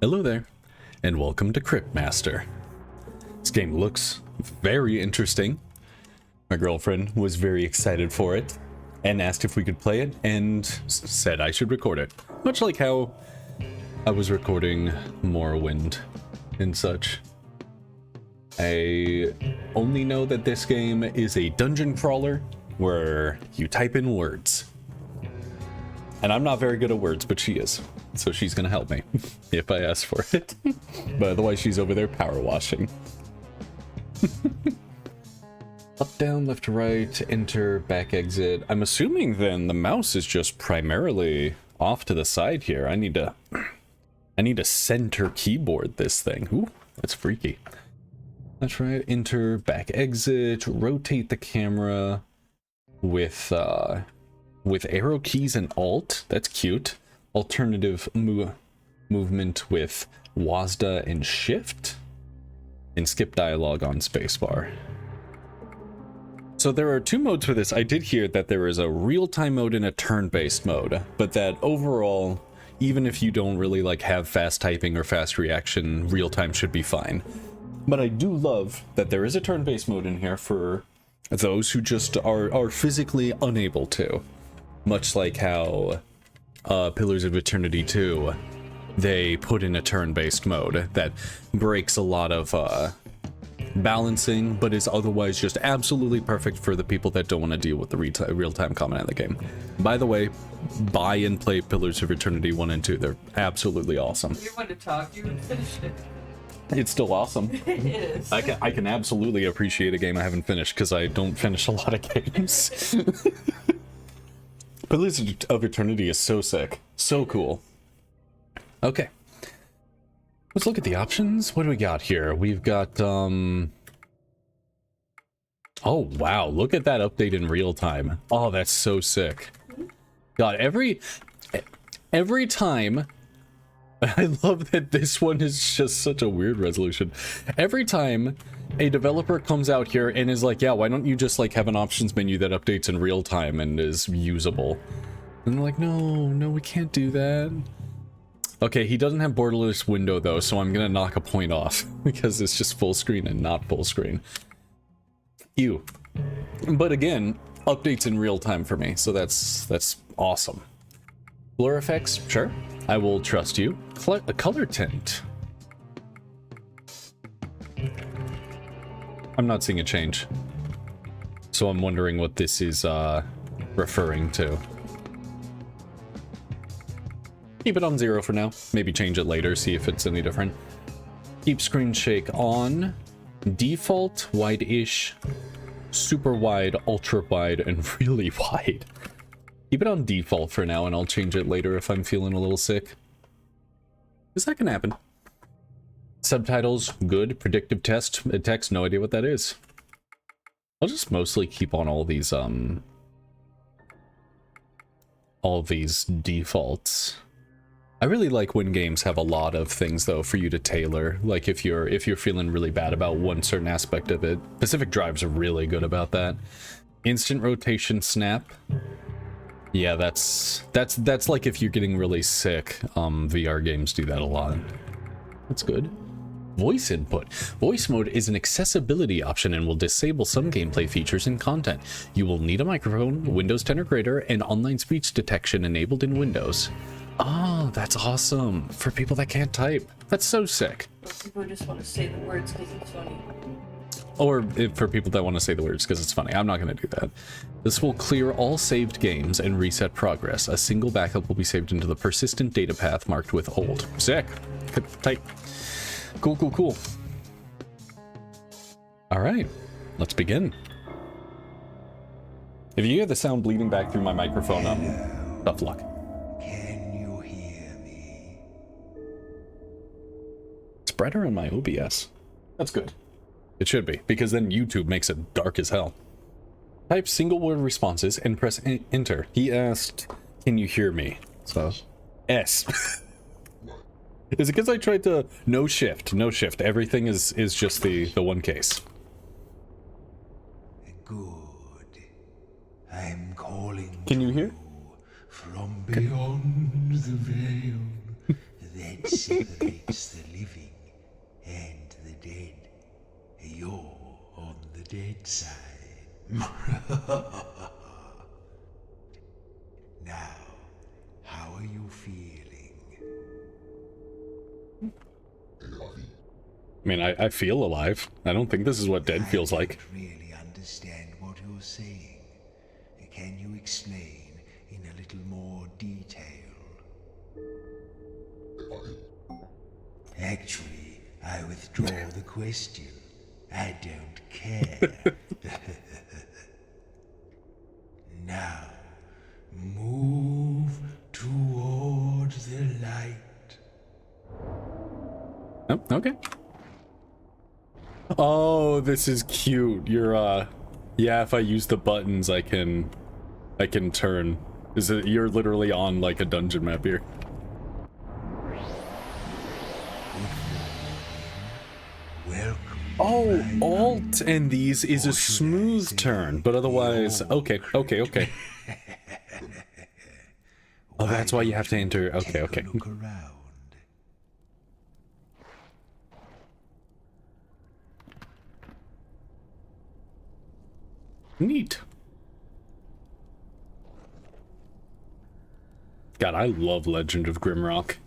Hello there, and welcome to Cryptmaster. This game looks very interesting. My girlfriend was very excited for it, and asked if we could play it, and said I should record it. Much like how I was recording Morrowind and such. I only know that this game is a dungeon crawler where you type in words. And I'm not very good at words, but she is. So she's gonna help me if I ask for it. But otherwise she's over there power washing. Up, down, left to right, enter, back, exit. I'm assuming then the mouse is just primarily off to the side here. I need to center keyboard this thing. Ooh, that's freaky. That's right, enter, back, exit, rotate the camera with arrow keys and alt. That's cute. Alternative movement with WASD and shift, and skip dialogue on spacebar. So there are two modes for this. I did hear that there is a real-time mode and a turn-based mode, but that overall, even if you don't really like have fast typing or fast reaction, real-time should be fine. But I do love that there is a turn-based mode in here for those who just are physically unable to. Much like how Pillars of Eternity 2, they put in a turn-based mode that breaks a lot of balancing, but is otherwise just absolutely perfect for the people that don't want to deal with the real-time comment in the game. By the way, buy and play Pillars of Eternity 1 and 2. They're absolutely awesome. You want to talk, you finished it. It's still awesome. It is. I can absolutely appreciate a game I haven't finished, because I don't finish a lot of games. Pillars of Eternity is so sick. So cool. Okay. Let's look at the options. What do we got here? We've got, oh, wow. Look at that update in real time. Oh, that's so sick. God, every time... I love that this one is just such a weird resolution. Every time a developer comes out here and is like, yeah, why don't you just like have an options menu that updates in real time and is usable? And they're like, no, we can't do that. Okay, he doesn't have borderless window though, so I'm gonna knock a point off because it's just full screen and not full screen. Ew. But again, updates in real time for me, so that's awesome. Blur effects, sure. I will trust you. A color tint. I'm not seeing a change, so I'm wondering what this is referring to. Keep it on 0 for now. Maybe change it later, see if it's any different. Keep screen shake on. Default, wide-ish, super wide, ultra wide, and really wide. Keep it on default for now, and I'll change it later if I'm feeling a little sick. Because that can happen. Subtitles, good. Predictive text, no idea what that is. I'll just mostly keep on all these defaults. I really like when games have a lot of things though for you to tailor. Like if you're feeling really bad about one certain aspect of it. Pacific Drive's really good about that. Instant rotation snap. Yeah, that's like if you're getting really sick. VR games do that a lot. That's good. Voice input. Voice mode is an accessibility option and will disable some gameplay features and content. You will need a microphone, Windows 10 or greater, and online speech detection enabled in Windows. Oh, that's awesome. For people that can't type. That's so sick. People just want to say the words because it's funny. Or for people that want to say the words because it's funny. I'm not going to do that. This will clear all saved games and reset progress. A single backup will be saved into the persistent data path marked with old. Sick. Tight. Cool. All right, let's begin. If you hear the sound bleeding back through my microphone, tough luck. Can you hear me? It's brighter on my OBS. That's good. It should be, because then YouTube makes it dark as hell. Type single word responses and press enter. He asked, can you hear me? So, S. Is it because I tried to no shift? Everything is just the one case. Good. I'm calling. Can you hear? From beyond the veil that It separates the living and the dead. You're on the dead side. Now, how are you feeling? I mean, I feel alive. I don't think this is what dead feels I like. don't really understand what you're saying. Can you explain in a little more detail? Actually, I withdraw the question. I don't care. Now, move toward the light. Oh, okay. Oh, this is cute. You're, yeah, if I use the buttons, I can turn. You're literally on, like, a dungeon map here. Welcome. Oh, Alt and these is a smooth turn, but otherwise, okay. Oh, that's why you have to enter. Okay. Look around. Neat. God, I love Legend of Grimrock.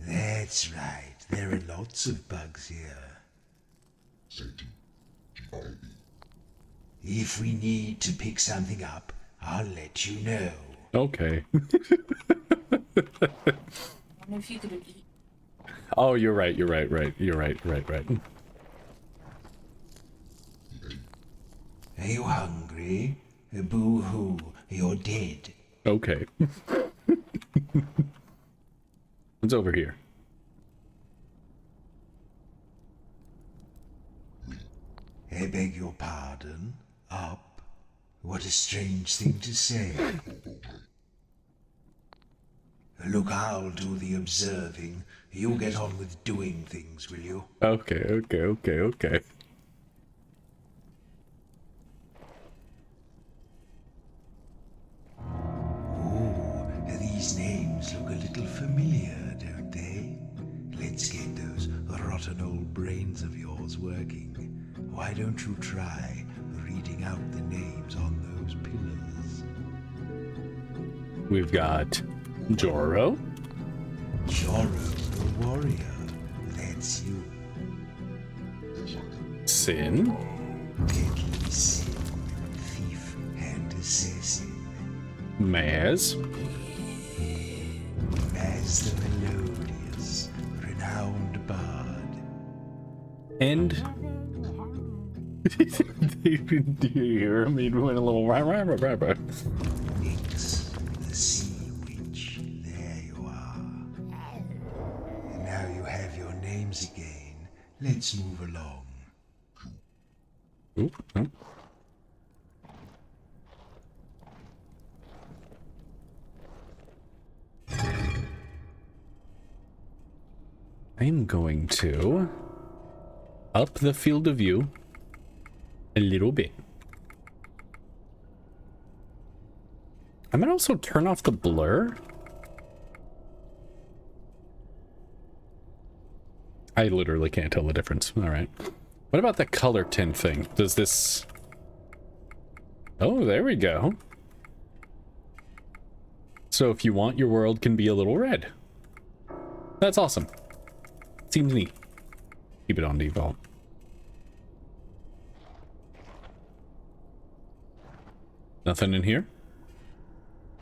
That's right. There are lots of bugs here. If we need to pick something up, I'll let you know. Okay. I wonder if you could have eaten. Oh, you're right. You're right. Are you hungry? Boo-hoo, you're dead. Okay. What's over here? I beg your pardon? Up? What a strange thing to say. Look, I'll do the observing. You get on with doing things, will you? Okay. Ooh, these names look a little familiar, don't they? Let's get those rotten old brains of yours working. Why don't you try reading out the names on those pillars? We've got Joro. Joro the warrior. That's you. Sin. Deadly sin, thief and assassin. Maz. As the melodious, renowned bard. And... Do you hear him? He went a little... Nyx, the sea witch. There you are. And now you have your names again. Let's move along. Oop, oh. I'm going to up the field of view a little bit. I might also turn off the blur. I literally can't tell the difference. All right. What about the color tint thing? Does this... Oh, there we go. So if you want, your world can be a little red. That's awesome. Seems neat. Keep it on default. Nothing in here?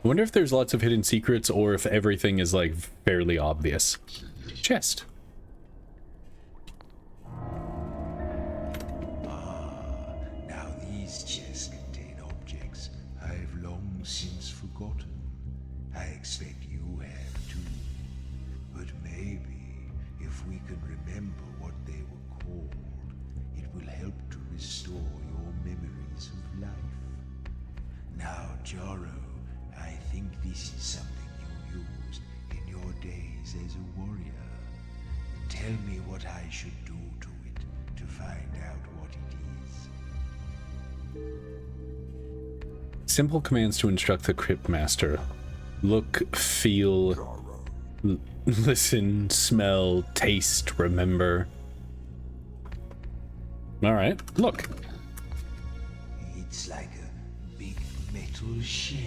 I wonder if there's lots of hidden secrets or if everything is like fairly obvious. Chest. Now these chests contain objects I've long since forgotten. I expect you have too. But maybe if we can remember what they were called, it will help to restore your memories of life. Now, Joro, I think this is something you used in your days as a warrior. Tell me what I should do to it to find out what it is. Simple commands to instruct the Cryptmaster. Look, feel, listen, smell, taste, remember. Alright, look. It's like a big metal shell,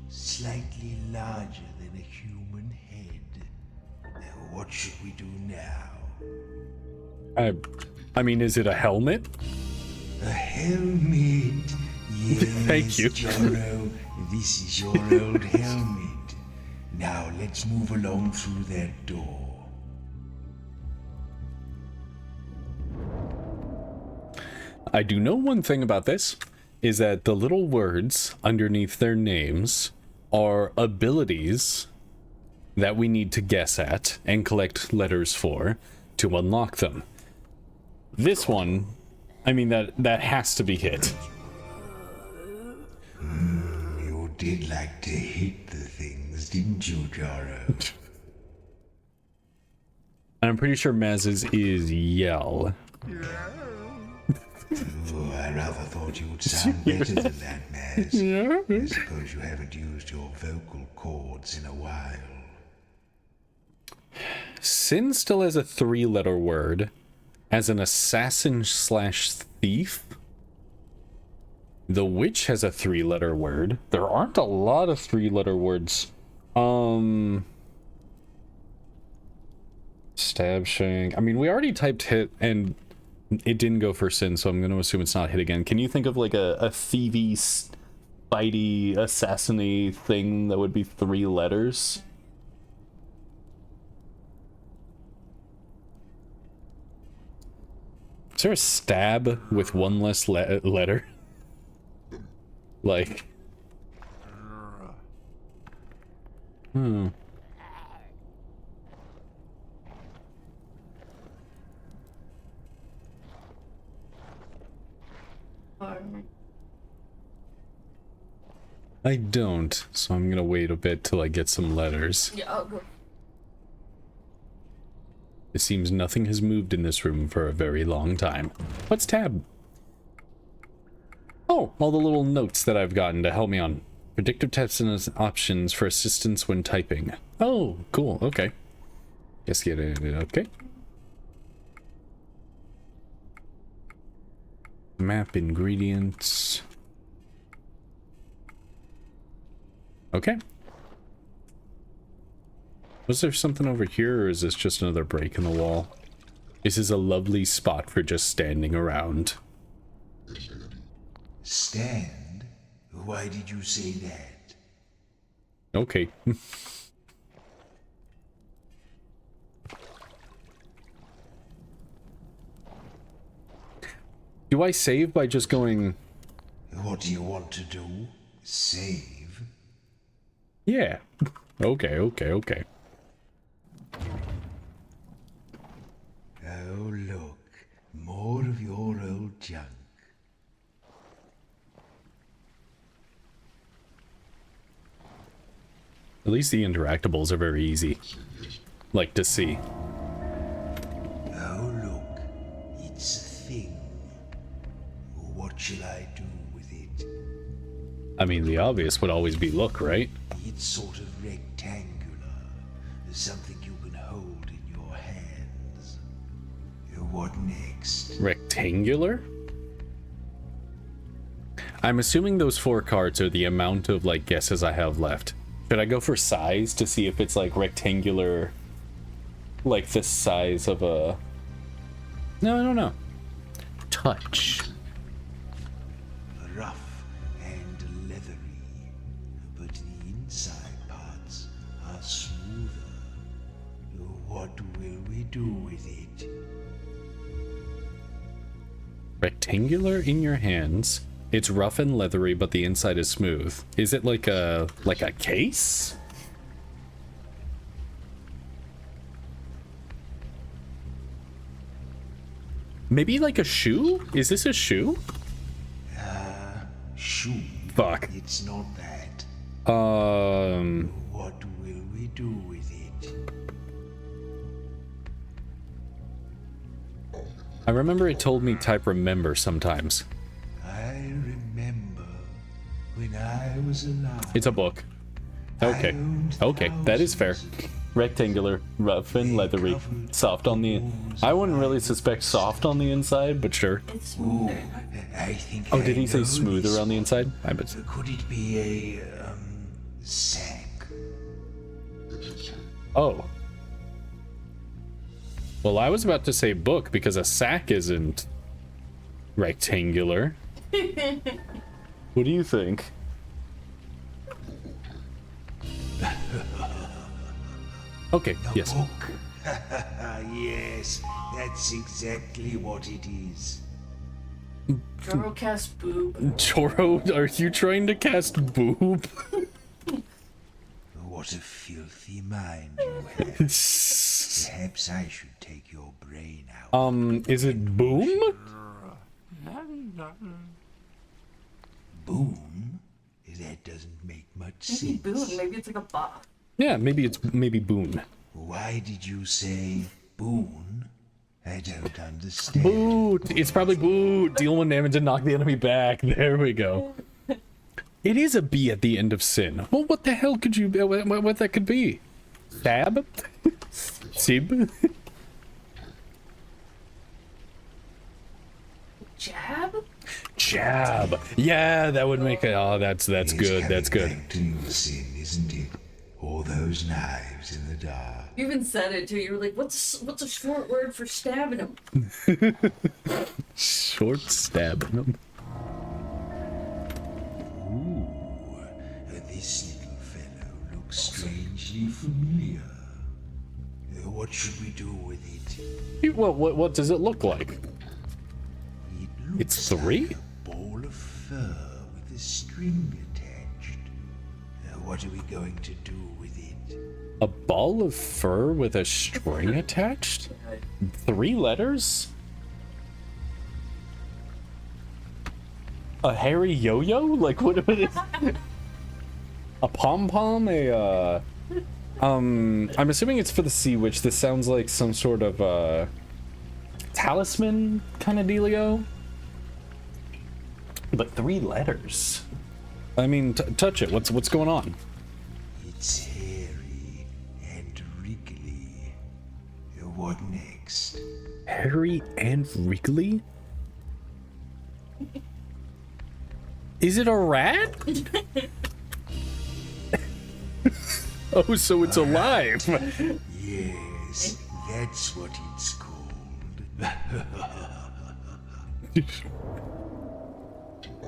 slightly larger than a human head. What should we do now? I mean, is it a helmet? A helmet? Yes, Thank you. Joro, this is your old helmet. Now let's move along through that door. I do know one thing about this, is that the little words underneath their names are abilities that we need to guess at and collect letters for to unlock them. This one, I mean, that has to be hit. You did like to hit the things, didn't you, Joro? And I'm pretty sure Maz's is yell. Oh, I rather thought you would sound better than that, Maz. Yeah. I suppose you haven't used your vocal cords in a while. Sin still has a 3-letter word as an assassin slash thief. The witch has a 3-letter word. There aren't a lot of 3-letter words. Stab, shank. I mean, we already typed hit and it didn't go for sin, so I'm going to assume it's not hit again. Can you think of like a thievy, spidey, assassin-y thing that would be 3 letters? Is there a stab with 1 less letter? Like... I don't, so I'm gonna wait a bit till I get some letters. Yeah, I'll go. It seems nothing has moved in this room for a very long time. What's tab? Oh, all the little notes that I've gotten to help me on. Predictive tests and options for assistance when typing. Oh, cool, okay. Guess get it, okay. Map ingredients. Okay. Was there something over here, or is this just another break in the wall? This is a lovely spot for just standing around. Stand? Why did you say that? Okay. Do I save by just going... What do you want to do? Save? Yeah. Okay. Oh, look. More of your old junk. At least the interactables are very easy. Like to see. Oh, look. It's a thing. What shall I do with it? I mean, the obvious would always be look, right? It's sort of rectangular. Something you can hold in your hands. What next? Rectangular? I'm assuming those 4 cards are the amount of, like, guesses I have left. Should I go for size to see if it's, like, rectangular, like the size of a... No, I don't know. Touch. Rough and leathery, but the inside parts are smoother. What will we do with it? Rectangular in your hands. It's rough and leathery, but the inside is smooth. Is it like a case? Maybe like a shoe? Is this a shoe? Shoe. Fuck. It's not that. What will we do with it? I remember it told me type remember sometimes. I remember when I I was alive. It's a book. Okay. I owned Okay, that is fair. thousands. Rectangular, rough and leathery, soft on the... I wouldn't really suspect soft on the inside, but sure. It's Ooh, smoother. I think. Oh, I did he say know smoother this on the one. inside? I bet. Could it be a sack? Oh. Well, I was about to say book because a sack isn't rectangular. What do you think? Okay, yes. Book. Yes, that's exactly what it is. Joro cast boob. Joro, are you trying to cast boob? What a filthy mind you have. Perhaps I should take your brain out. Is it boom? Boom? That doesn't make much Maybe sense. boon. Maybe it's like a bot. Yeah, maybe it's boon. Why did you say boon? I don't understand. Boot! It's probably boot! Deal 1 damage and knock the enemy back. There we go. It is a B at the end of sin. Well, what the hell could you... What that could be? Stab? Sib? Jab? Jab. Yeah, that would make it... Oh, that's It's good. That's coming good. back to your sin, isn't it? All those knives in the dark. You even said it too. You were like, "What's a short word for stabbing him?" Short stab. Ooh, this little fellow looks strangely familiar. What should we do with it? What does it look like? It It's looks 3? like a ball of fur with a string attached. What are we going to do with it? A ball of fur with a string attached? 3 letters? A hairy yo-yo? Like what is a pom-pom? I'm assuming it's for the sea witch. This sounds like some sort of talisman kind of dealio. But 3 letters. I mean, touch it. What's going on? It's hairy and wriggly. What next? Hairy and wriggly? Is it a rat? Oh, so it's alive. Yes, that's what it's called.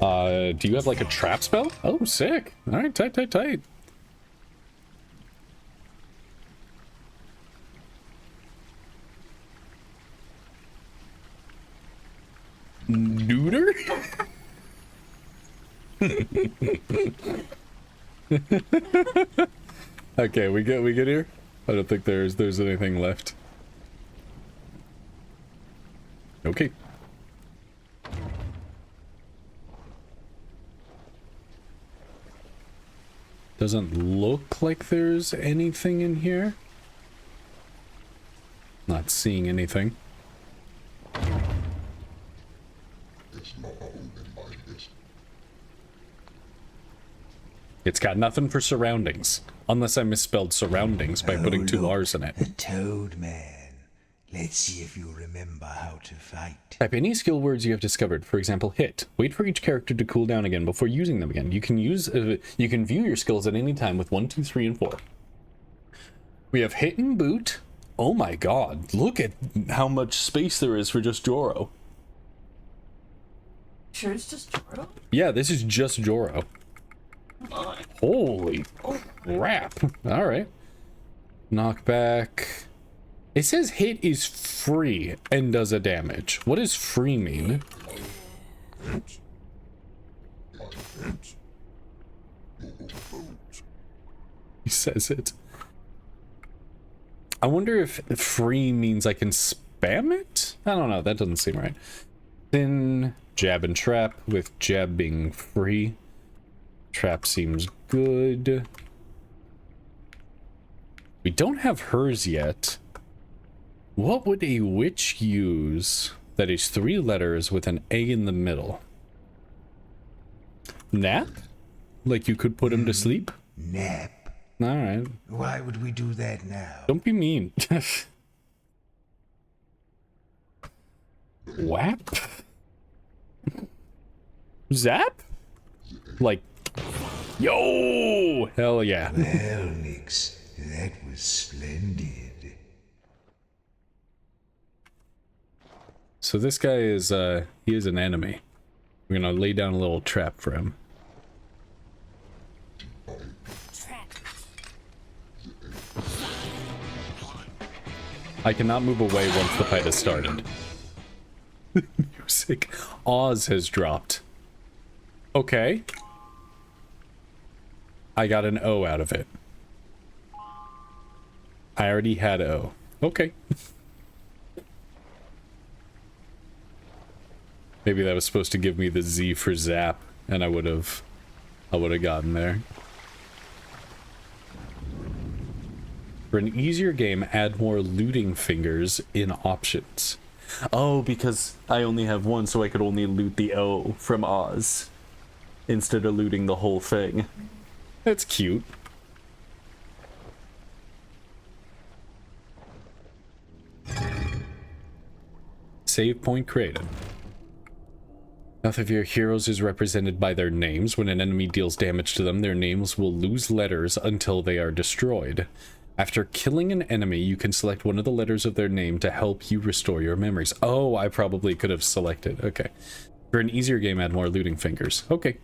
Do you have like a trap spell? Oh, sick. All right, tight. Neuter? Okay, we get here. I don't think there's anything left. Okay. Doesn't look like there's anything in here. Not seeing anything. It's got nothing for surroundings. Unless I misspelled surroundings by putting 2 look, R's in it. A toad man. Let's see if you remember how to fight. Type any skill words you have discovered. For example, hit. Wait for each character to cool down again before using them again. You can view your skills at any time with 1, 2, 3, and 4. We have hit and boot. Oh my god. Look at how much space there is for just Joro. Sure, it's just Joro. Yeah, this is just Joro. Holy crap. Alright. Knockback. It says hit is free and does a damage. What does free mean? He says it. I wonder if free means I can spam it? I don't know. That doesn't seem right. Then jab and trap, with jab being free. Trap seems good. We don't have hers yet. What would a witch use that is 3 letters with an A in the middle? Nap? Like you could put him to sleep? Nap. Alright. Why would we do that now? Don't be mean. Whap? Zap? Like, yo! Hell yeah. Well, Nix, that was splendid. So this guy is, he is an enemy. We're gonna lay down a little trap for him. I cannot move away once the fight has started. Music. Oz has dropped. Okay. I got an O out of it. I already had O. Okay. Maybe that was supposed to give me the Z for zap, and I would have gotten there. For an easier game, add more looting fingers in options. Oh, because I only have one, so I could only loot the O from Oz instead of looting the whole thing. That's cute. Save point created. Path of your heroes is represented by their names. When an enemy deals damage to them, their names will lose letters until they are destroyed. After killing an enemy, you can select one of the letters of their name to help you restore your memories. Oh, I probably could have selected. Okay. For an easier game, add more looting fingers. Okay.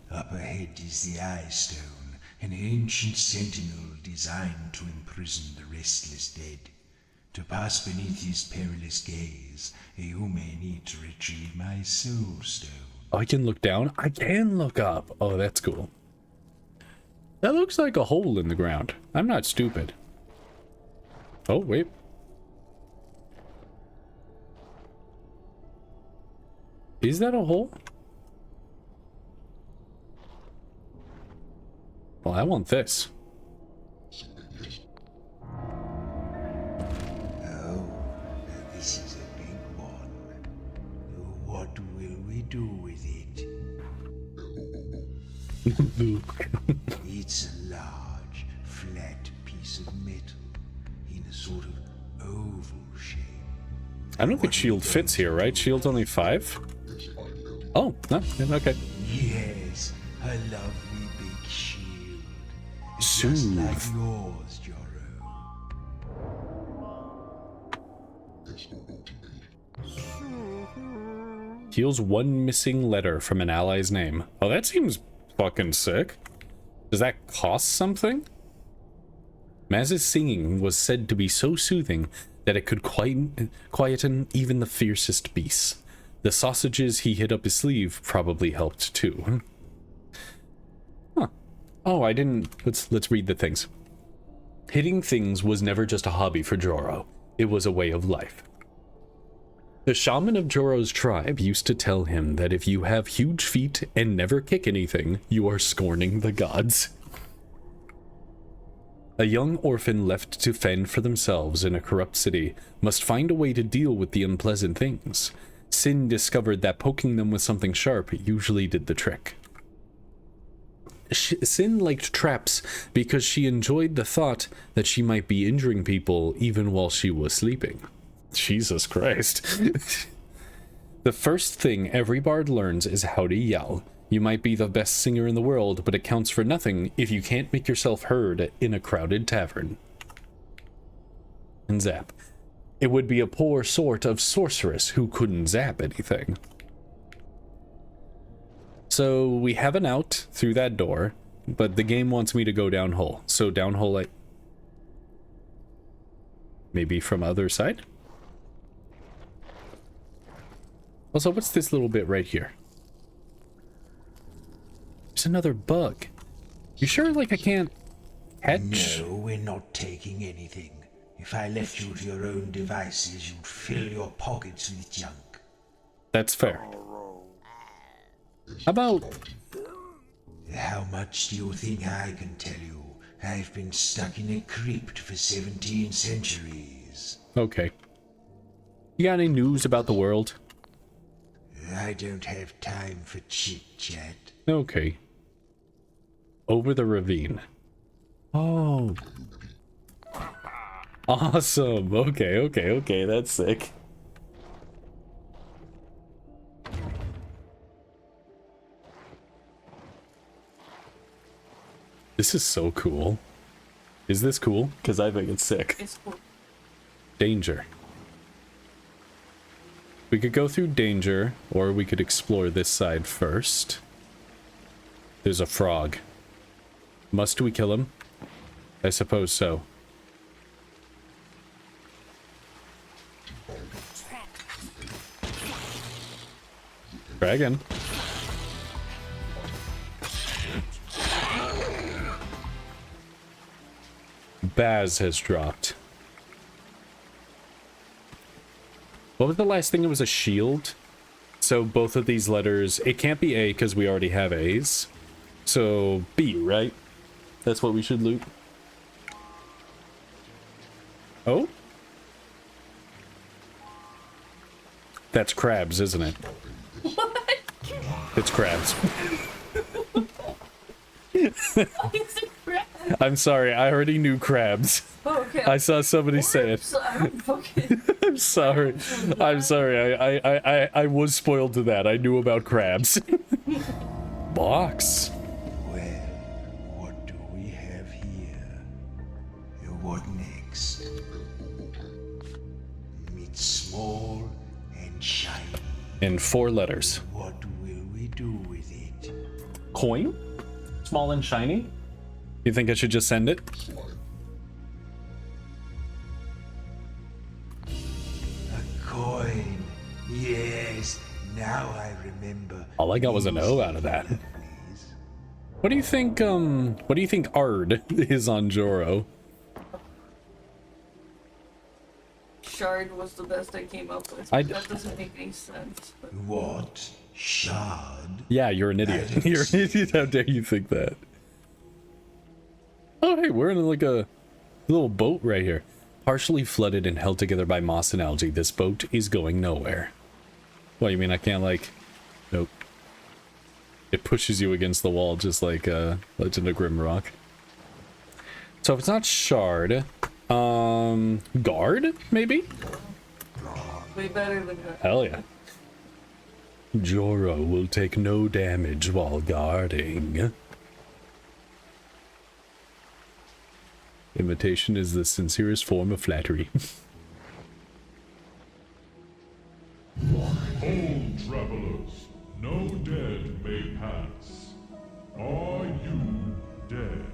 Up ahead is the Eye Stone, an ancient sentinel designed to imprison the restless dead. To pass beneath his perilous gaze, you may need to retrieve my Soul Stone. I can look down? I can look up. Oh, that's cool. That looks like a hole in the ground. I'm not stupid. Oh, wait. Is that a hole? Well, I want this. Oh, this is a big one. What will we do with it? It's a large, flat piece of metal in a sort of oval shape. I don't think shield fits here, right? Shield's only 5? Oh, no, okay. Yes, a lovely big shield. Just Soothe. like yours, Joro. Heals one missing letter from an ally's name. Oh, that seems fucking sick. Does that cost something? Maz's singing was said to be so soothing that it could quieten even the fiercest beasts. The sausages he hid up his sleeve probably helped too. Huh. Oh, I didn't... Let's read the things. Hitting things was never just a hobby for Joro. It was a way of life. The shaman of Joro's tribe used to tell him that if you have huge feet and never kick anything, you are scorning the gods. A young orphan left to fend for themselves in a corrupt city must find a way to deal with the unpleasant things. Sin discovered that poking them with something sharp usually did the trick. Sin liked traps because she enjoyed the thought that she might be injuring people even while she was sleeping. Jesus Christ. The first thing every bard learns is how to yell. You might be the best singer in the world, but it counts for nothing if you can't make yourself heard in a crowded tavern. And zap. It would be a poor sort of sorceress who couldn't zap anything. So we have an out through that door, but the game wants me to go down hole. So down hole, maybe from other side? Also, what's this little bit right here? There's another bug. You sure, like, I can't catch? No, we're not taking anything. If I left you to your own devices, you'd fill your pockets with junk. That's fair. How about... How much do you think I can tell you? I've been stuck in a crypt for 17 centuries. Okay. You got any news about the world? I don't have time for chit-chat. Okay. Over the ravine. Oh. Awesome. Okay, okay, okay. That's sick. This is so cool. Is this cool? Because I think it's sick. It's cool. Danger. We could go through danger, or we could explore this side first. There's a frog. Must we kill him? I suppose so. Dragon. Baz has dropped. What was the last thing? It was a shield. So both of these letters, it can't be A because we already have A's. So B, right? That's what we should loot. Oh? That's crabs, isn't it? What? It's crabs. Why is it crab? I'm sorry, I already knew crabs. Oh, okay. I saw somebody say it. I don't fucking... I'm sorry. I'm sorry. I was spoiled to that. I knew about crabs. Box. Well, what do we have here? What next? It's small and shiny. In 4 letters. What will we do with it? Coin? Small and shiny? You think I should just send it? A coin. Yes, now I remember. All I got was an O out of that. What do you think, Ard is on Joro? Shard was the best I came up with. I- That doesn't make any sense. But... What? Shard? Yeah, you're an idiot. You're an idiot. How dare you think that? Oh, hey, we're in like a little boat right here. Partially flooded and held together by moss and algae, this boat is going nowhere. What, you mean I can't, like... Nope. It pushes you against the wall, just like Legend of Grimrock. So if it's not Shard, Guard, maybe? Way better than that. Hell yeah. Joro will take no damage while guarding. Imitation is the sincerest form of flattery. Hold, travelers, no dead may pass. Are you dead?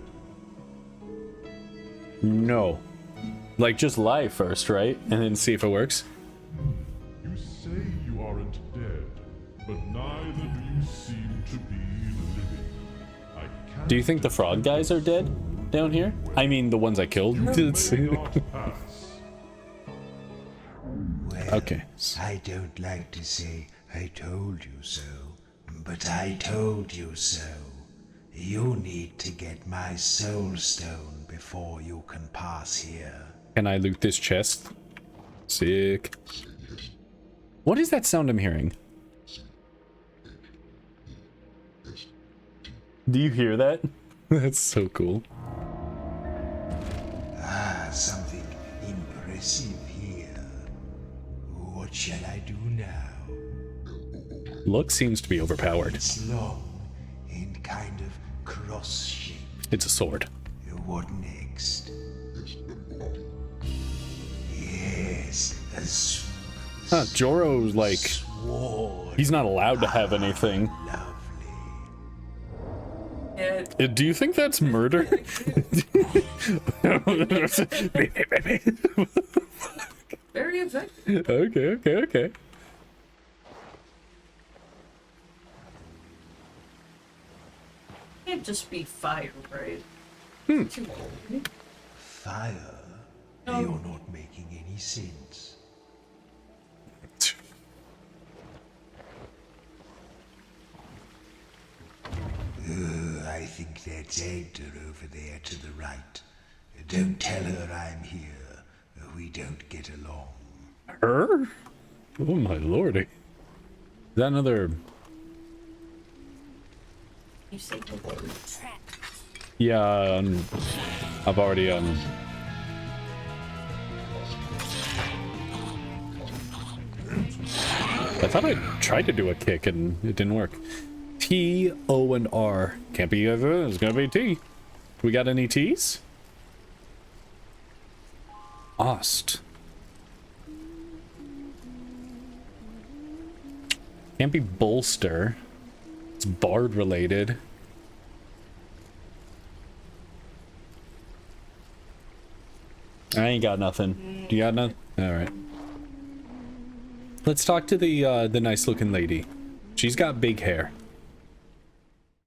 No. Like, just lie first, right? And then see if it works. You say you aren't dead, but neither do you seem to be living. I can't Do you think the frog guys are dead down here? I mean, the ones I killed. may not pass. Well, Okay. I don't like to say I told you so, but I told you so. You need to get my soul stone before you can pass here. Can I loot this chest? Sick. What is that sound I'm hearing? Do you hear that? That's so cool. Ah, something impressive here. What shall I do now? Look seems to be overpowered. It's long and kind of cross-shaped. It's a sword. What next? Yes, a Huh, Joro's like, sword. he's not allowed to have anything. Lovely. Yeah, Do you think that's murder? very effective. Okay. Can't just be fire, right? Fire? No. You're not making any sense. I think that's Edgar over there to the right. Don't tell her I'm here. We don't get along. Her? Oh my lordy. Is that another... You say the word. Yeah, I've already I thought I tried to do a kick and it didn't work. T, O, and R. Can't be other. It's gonna be T. We got any T's? Ost. Can't be bolster. It's bard related. I ain't got nothing. You got nothing? Alright. Let's talk to the nice looking lady. She's got big hair.